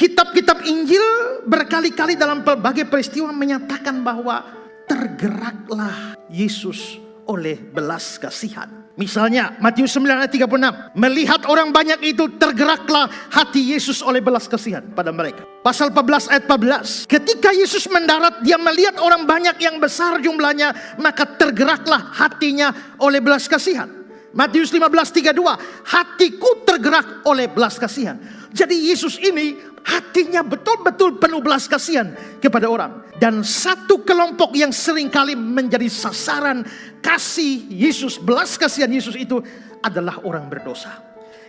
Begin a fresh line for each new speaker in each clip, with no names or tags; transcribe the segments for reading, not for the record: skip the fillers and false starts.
Kitab-kitab Injil berkali-kali dalam berbagai peristiwa menyatakan bahwa tergeraklah Yesus oleh belas kasihan. Misalnya Matius 9 ayat 36, melihat orang banyak itu tergeraklah hati Yesus oleh belas kasihan pada mereka. Pasal 14 ayat 14, ketika Yesus mendarat, dia melihat orang banyak yang besar jumlahnya, maka tergeraklah hatinya oleh belas kasihan. Matius 15:32, hatiku tergerak oleh belas kasihan. Jadi Yesus ini hatinya betul-betul penuh belas kasihan kepada orang. Dan satu kelompok yang seringkali menjadi sasaran kasih Yesus, belas kasihan Yesus itu adalah orang berdosa.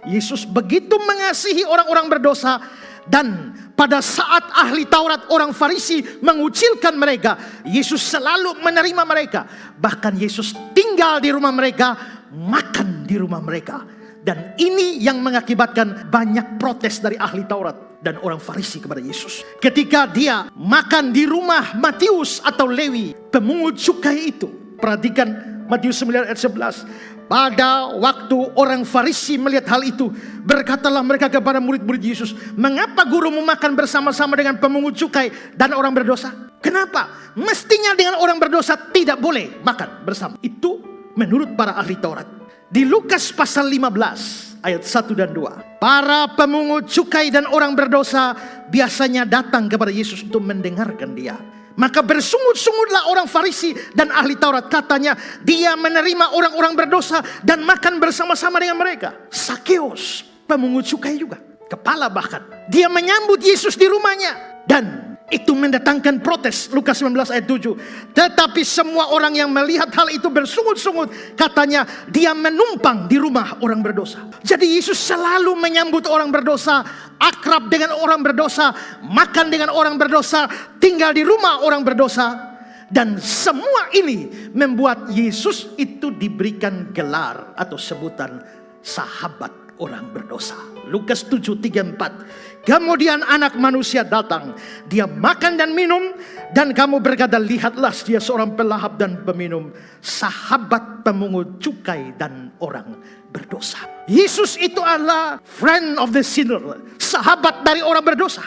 Yesus begitu mengasihi orang-orang berdosa, dan pada saat ahli Taurat orang Farisi mengucilkan mereka, Yesus selalu menerima mereka. Bahkan Yesus tinggal di rumah mereka, makan di rumah mereka. Dan ini yang mengakibatkan banyak protes dari ahli Taurat dan orang Farisi kepada Yesus. Ketika dia makan di rumah Matius atau Lewi, pemungut cukai itu. Perhatikan Matius 9 ayat 11. Pada waktu orang Farisi melihat hal itu, berkatalah mereka kepada murid-murid Yesus, mengapa gurumu makan bersama-sama dengan pemungut cukai dan orang berdosa? Kenapa? Mestinya dengan orang berdosa tidak boleh makan bersama. Itu menurut para ahli Taurat. Di Lukas pasal 15 ayat 1 dan 2. Para pemungut cukai dan orang berdosa biasanya datang kepada Yesus untuk mendengarkan dia. Maka bersungut-sungutlah orang Farisi dan ahli Taurat. Katanya dia menerima orang-orang berdosa dan makan bersama-sama dengan mereka. Sakeus, pemungut cukai juga, kepala bahkan, dia menyambut Yesus di rumahnya. Dan itu mendatangkan protes. Lukas 19 ayat 7. Tetapi semua orang yang melihat hal itu bersungut-sungut. Katanya dia menumpang di rumah orang berdosa. Jadi Yesus selalu menyambut orang berdosa, akrab dengan orang berdosa, makan dengan orang berdosa, tinggal di rumah orang berdosa. Dan semua ini membuat Yesus itu diberikan gelar atau sebutan sahabat orang berdosa. Lukas 7:34. Kemudian anak manusia datang, dia makan dan minum, dan kamu berkata, lihatlah dia seorang pelahap dan peminum, sahabat pemungut cukai dan orang berdosa. Yesus itu adalah friend of the sinner, sahabat dari orang berdosa.